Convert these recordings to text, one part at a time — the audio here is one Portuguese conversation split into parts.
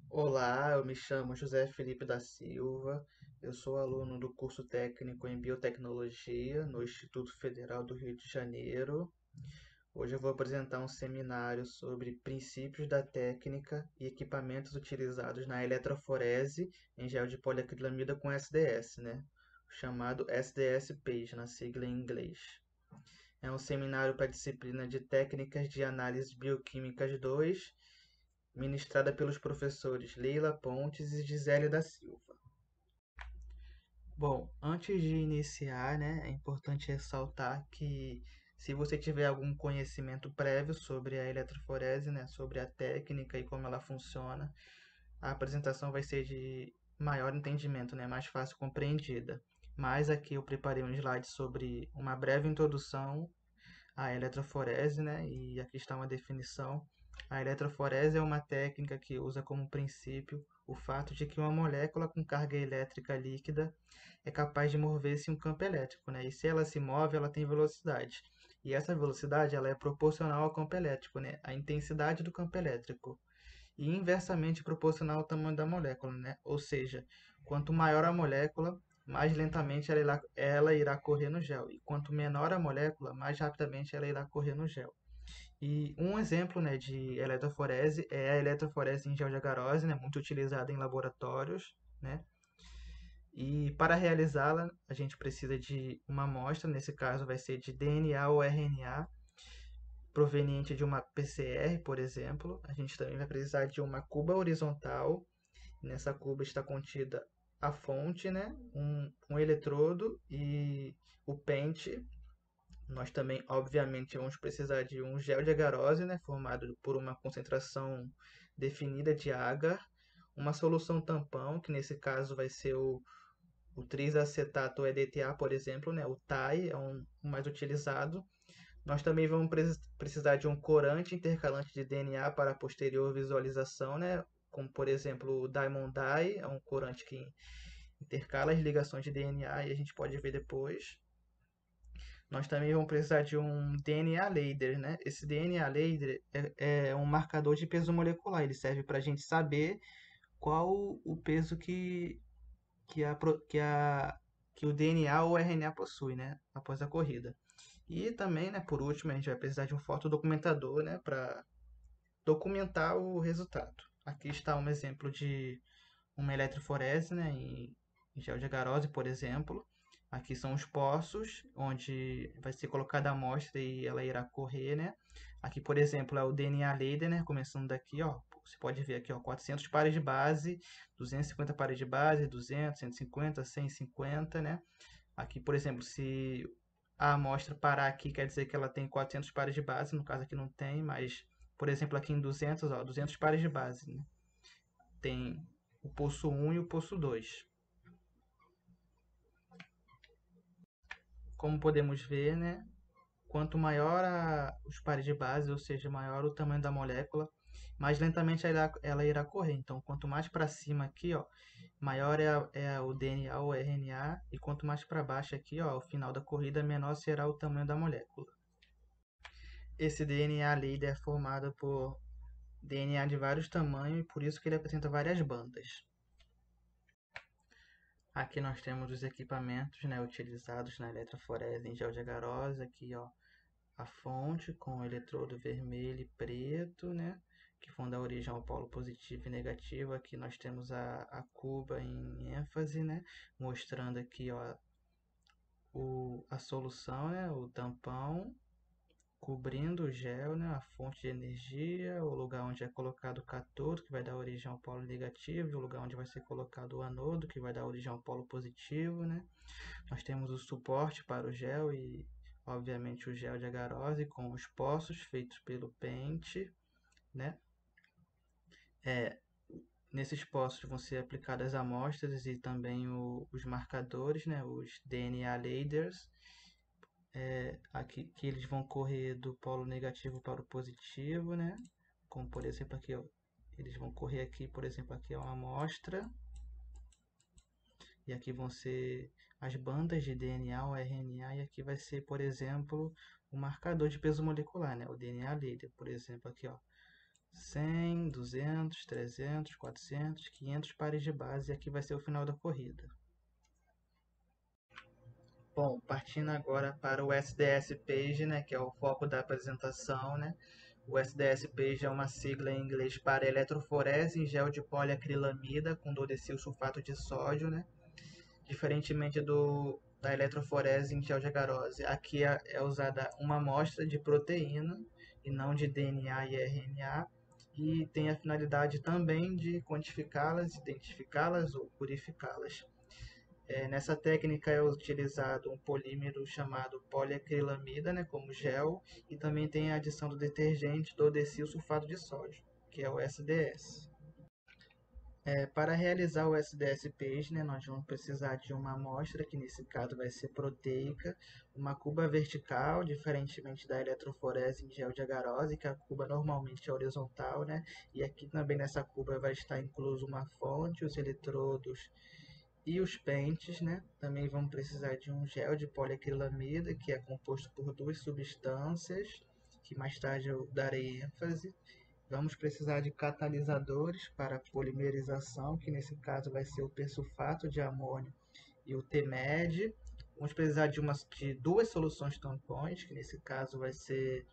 Olá, eu me chamo José Felipe da Silva, eu sou aluno do curso técnico em Biotecnologia no Instituto Federal do Rio de Janeiro. Hoje eu vou apresentar um seminário sobre princípios da técnica e equipamentos utilizados na eletroforese em gel de poliacrilamida com SDS, né? Chamado SDS-PAGE, na sigla em inglês. É um seminário para a disciplina de Técnicas de Análises Bioquímicas 2, ministrada pelos professores Leila Pontes e Gisele da Silva. Bom, antes de iniciar, né, é importante ressaltar que se você tiver algum conhecimento prévio sobre a eletroforese, né, sobre a técnica e como ela funciona, a apresentação vai ser de maior entendimento, né, mais fácil compreendida. Mas aqui eu preparei um slide sobre uma breve introdução à eletroforese, né, e aqui está uma definição. A eletroforese é uma técnica que usa como princípio o fato de que uma molécula com carga elétrica líquida é capaz de mover-se em um campo elétrico, né? E se ela se move, ela tem velocidade. E essa velocidade ela é proporcional ao campo elétrico, né? A intensidade do campo elétrico. E inversamente proporcional ao tamanho da molécula, né? Ou seja, quanto maior a molécula, mais lentamente ela irá correr no gel. E quanto menor a molécula, mais rapidamente ela irá correr no gel. E um exemplo, né, de eletroforese é a eletroforese em gel de agarose, né, muito utilizada em laboratórios, né? E para realizá-la, a gente precisa de uma amostra, nesse caso vai ser de DNA ou RNA, proveniente de uma PCR, por exemplo. A gente também vai precisar de uma cuba horizontal. Nessa cuba está contida a fonte, né, um eletrodo e o pente. Nós também, obviamente, vamos precisar de um gel de agarose, né, formado por uma concentração definida de agar, uma solução tampão, que nesse caso vai ser o trisacetato EDTA, por exemplo, né, o TAI é o mais utilizado. Nós também vamos precisar de um corante intercalante de DNA para posterior visualização, né, como por exemplo o Diamond Dye, é um corante que intercala as ligações de DNA e a gente pode ver depois. Nós também vamos precisar de um DNA Laser, né? Esse DNA Laser é um marcador de peso molecular. Ele serve para a gente saber qual o peso que, a, que, a, que o DNA ou o RNA possui, né? Após a corrida. E também, né, por último, a gente vai precisar de um fotodocumentador, né? Para documentar o resultado. Aqui está um exemplo de uma eletroforese, né, em gel de agarose, por exemplo. Aqui são os poços, onde vai ser colocada a amostra e ela irá correr, né? Aqui, por exemplo, é o DNA Laser, né? Começando daqui, ó. Você pode ver aqui, ó, 400 pares de base, 250 pares de base, 200, 150, 150, né? Aqui, por exemplo, se a amostra parar aqui, quer dizer que ela tem 400 pares de base. No caso aqui não tem, mas, por exemplo, aqui em 200, ó, 200 pares de base, né? Tem o poço 1 e o poço 2. Como podemos ver, né, quanto maior os pares de base, ou seja, maior o tamanho da molécula, mais lentamente ela irá correr. Então, quanto mais para cima aqui, ó, maior é o DNA ou RNA, e quanto mais para baixo aqui, ó, ao final da corrida, menor será o tamanho da molécula. Esse DNA líder é formado por DNA de vários tamanhos e por isso que ele apresenta várias bandas. Aqui nós temos os equipamentos, né, utilizados na eletroforese em gel de agarose. Aqui, ó, a fonte com o eletrodo vermelho e preto, né, que vão dar origem ao polo positivo e negativo. Aqui nós temos a cuba em ênfase, né, mostrando aqui, ó, a solução, né, o tampão, cobrindo o gel, né, a fonte de energia, o lugar onde é colocado o cátodo, que vai dar origem ao polo negativo, e o lugar onde vai ser colocado o anodo, que vai dar origem ao polo positivo, né. Nós temos o suporte para o gel e, obviamente, o gel de agarose com os poços feitos pelo pente, né. É, nesses poços vão ser aplicadas amostras e também os marcadores, né, os DNA lasers, aqui que eles vão correr do polo negativo para o positivo, né? Como por exemplo aqui, ó, eles vão correr aqui, por exemplo, aqui é uma amostra e aqui vão ser as bandas de DNA ou RNA e aqui vai ser, por exemplo, o marcador de peso molecular, né? O DNA líder, por exemplo, aqui, ó, 100, 200, 300, 400, 500 pares de base, e aqui vai ser o final da corrida. Bom, partindo agora para o SDS Page, né, que é o foco da apresentação, né? O SDS Page é uma sigla em inglês para eletroforese em gel de poliacrilamida com dodecil sulfato de sódio, né? Diferentemente da eletroforese em gel de agarose, aqui é usada uma amostra de proteína e não de DNA e RNA, e tem a finalidade também de quantificá-las, identificá-las ou purificá-las. Nessa técnica é utilizado um polímero chamado poliacrilamida, né, como gel, e também tem a adição do detergente dodecil sulfato de sódio, que é o SDS. Para realizar o SDS Page, né, nós vamos precisar de uma amostra, que nesse caso vai ser proteica, uma cuba vertical, diferentemente da eletroforese em gel de agarose, que a cuba normalmente é horizontal, né, e aqui também nessa cuba vai estar incluso uma fonte, os eletrodos e os pentes, né? Também vamos precisar de um gel de poliacrilamida, que é composto por duas substâncias, que mais tarde eu darei ênfase. Vamos precisar de catalisadores para polimerização, que nesse caso vai ser o persulfato de amônio e o TMED. Vamos precisar de duas soluções tampões, que nesse caso vai ser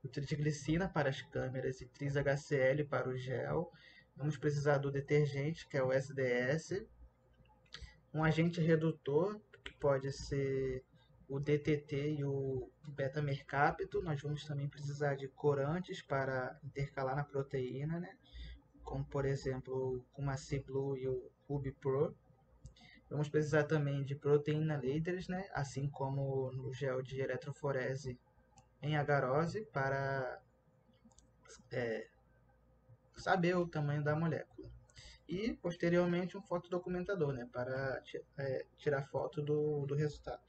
o tritiglicina para as câmeras e tris-HCl para o gel. Vamos precisar do detergente, que é o SDS, um agente redutor, que pode ser o DTT e o beta-mercapto. Nós vamos também precisar de corantes para intercalar na proteína, né? Como por exemplo o Kumasi-Blue e o RubyPro. Vamos precisar também de proteína líderes, né? Assim como no gel de eletroforese em agarose, para saber o tamanho da molécula. E posteriormente um fotodocumentador, né? Para tirar foto do resultado.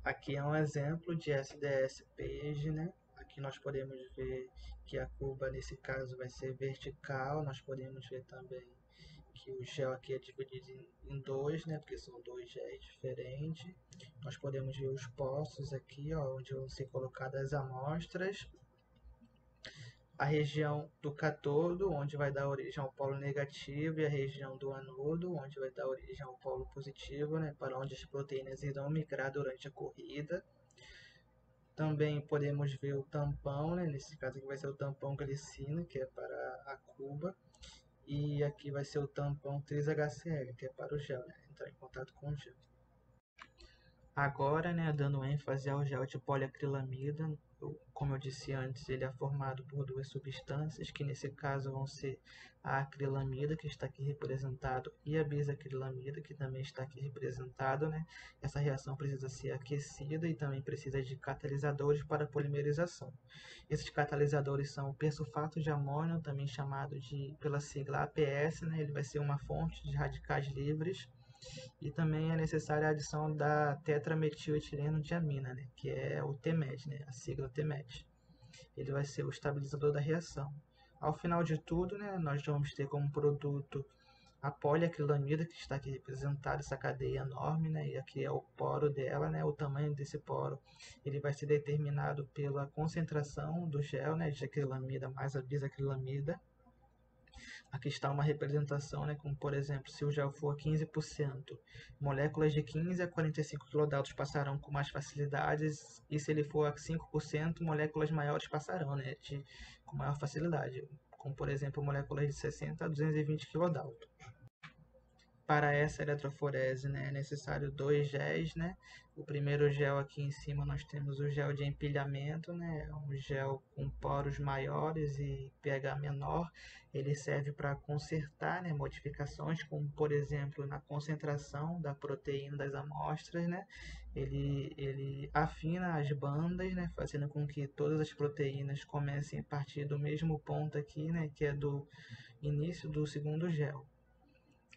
Aqui é um exemplo de SDS Page, né? Aqui nós podemos ver que a curva nesse caso vai ser vertical. Nós podemos ver também que o gel aqui é dividido em dois, né? Porque são dois géis diferentes. Nós podemos ver os poços aqui, ó, onde vão ser colocadas as amostras. A região do cátodo, onde vai dar origem ao polo negativo, e a região do anodo, onde vai dar origem ao polo positivo, né, para onde as proteínas irão migrar durante a corrida. Também podemos ver o tampão, né, nesse caso aqui vai ser o tampão glicina, que é para a cuba, e aqui vai ser o tampão tris-HCl, que é para o gel, né, entrar em contato com o gel. Agora, né, dando ênfase ao gel de poliacrilamida, como eu disse antes, ele é formado por duas substâncias, que nesse caso vão ser a acrilamida, que está aqui representado, e a bisacrilamida, que também está aqui representado, né? Essa reação precisa ser aquecida e também precisa de catalisadores para polimerização. Esses catalisadores são o persulfato de amônio, também chamado pela sigla APS, né? Ele vai ser uma fonte de radicais livres, e também é necessária a adição da tetrametiletilenodiamina, né, que é o TMED, né, a sigla TMED. Ele vai ser o estabilizador da reação. Ao final de tudo, né, nós vamos ter como produto a poliacrilamida, que está aqui representada, essa cadeia enorme, né, e aqui é o poro dela, né, o tamanho desse poro. Ele vai ser determinado pela concentração do gel, né, de acrilamida mais a bisacrilamida. Aqui está uma representação, né, como por exemplo, se o gel for 15%, moléculas de 15 a 45 kDa passarão com mais facilidades, e se ele for a 5%, moléculas maiores passarão, né, com maior facilidade, como por exemplo, moléculas de 60 a 220 kDa. Para essa eletroforese, né, é necessário dois géis, né? O primeiro gel aqui em cima nós temos o gel de empilhamento, né? Um gel com poros maiores e pH menor. Ele serve para consertar, né, modificações, como por exemplo na concentração da proteína das amostras, né? Ele afina as bandas, né, fazendo com que todas as proteínas comecem a partir do mesmo ponto aqui, né, que é do início do segundo gel.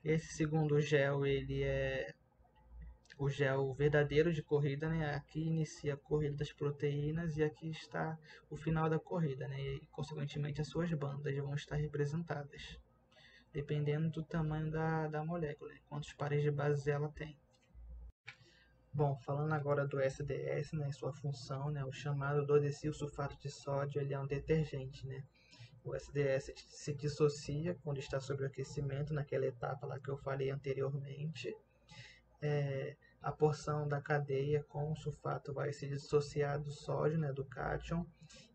Esse segundo gel, ele é o gel verdadeiro de corrida, né? Aqui inicia a corrida das proteínas e aqui está o final da corrida, né? E, consequentemente, as suas bandas vão estar representadas, dependendo do tamanho da molécula, né? Quantos pares de base ela tem. Bom, falando agora do SDS, né? Sua função, né? O chamado dodecil sulfato de sódio, ele é um detergente, né? O SDS se dissocia quando está sob aquecimento, naquela etapa lá que eu falei anteriormente. A porção da cadeia com o sulfato vai se dissociar do sódio, né, do cátion,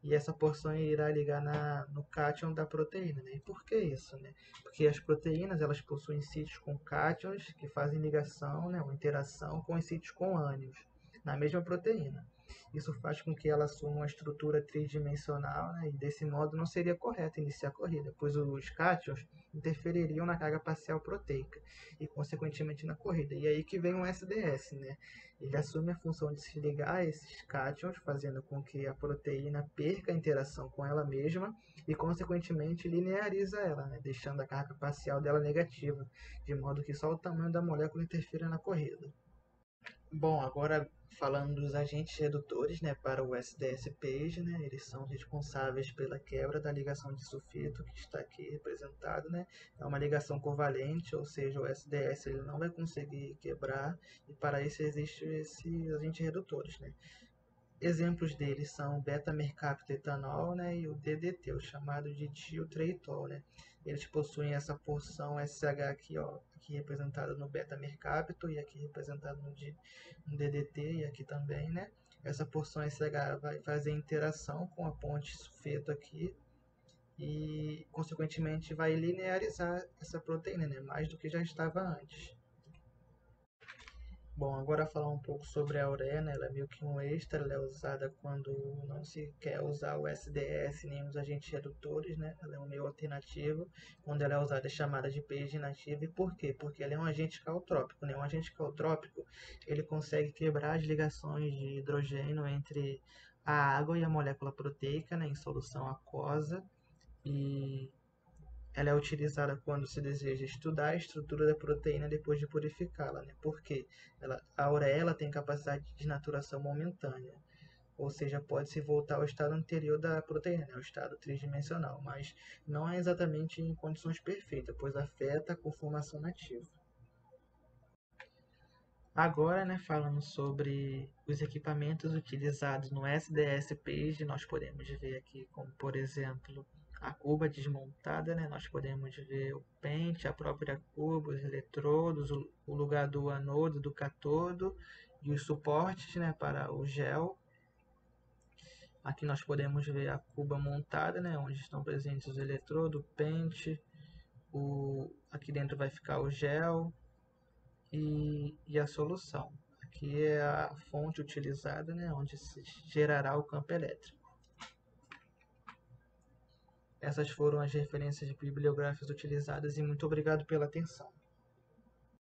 e essa porção irá ligar no cátion da proteína. Né? E por que isso? Né? Porque as proteínas elas possuem sítios com cátions que fazem ligação, né, uma interação com os sítios com ânions na mesma proteína. Isso faz com que ela assuma uma estrutura tridimensional, né, e desse modo não seria correto iniciar a corrida, pois os cátions interfeririam na carga parcial proteica e, consequentemente, na corrida. E aí que vem o SDS, né? Ele assume a função de se ligar a esses cátions, fazendo com que a proteína perca a interação com ela mesma e, consequentemente, lineariza ela, né? Deixando a carga parcial dela negativa, de modo que só o tamanho da molécula interfira na corrida. Bom, agora falando dos agentes redutores, né, para o SDS-PAGE, né, eles são responsáveis pela quebra da ligação de sulfito, que está aqui representado, né, é uma ligação covalente, ou seja, o SDS ele não vai conseguir quebrar, e para isso existem esses agentes redutores, né. Exemplos deles são o beta-mercaptoetanol, né, e o DDT, o chamado de tiotreitol, né. Eles possuem essa porção SH aqui, ó, aqui representada no beta-mercapto e aqui representado no DDT e aqui também, né. Essa porção SH vai fazer interação com a ponte sulfeto aqui e, consequentemente, vai linearizar essa proteína, né, mais do que já estava antes. Bom, agora falar um pouco sobre a ureia, né? Ela é meio que um extra, ela é usada quando não se quer usar o SDS nem os agentes redutores, né? Ela é um meio alternativo. Quando ela é usada é chamada de page inativa. E por quê? Porque ela é um agente calotrópico, né? Um agente calotrópico, ele consegue quebrar as ligações de hidrogênio entre a água e a molécula proteica, né? Em solução aquosa. E ela é utilizada quando se deseja estudar a estrutura da proteína depois de purificá-la, né? Porque a ureia tem capacidade de desnaturação momentânea, ou seja, pode-se voltar ao estado anterior da proteína, né? O estado tridimensional, mas não é exatamente em condições perfeitas, pois afeta a conformação nativa. Agora, né, falando sobre os equipamentos utilizados no SDS-PAGE, nós podemos ver aqui como, por exemplo, a cuba desmontada, né? Nós podemos ver o pente, a própria cuba, os eletrodos, o lugar do anodo, do catodo e os suportes, né, para o gel. Aqui nós podemos ver a cuba montada, né, onde estão presentes os eletrodos, o pente, aqui dentro vai ficar o gel, e a solução. Aqui é a fonte utilizada, né, onde se gerará o campo elétrico. Essas foram as referências bibliográficas utilizadas e muito obrigado pela atenção.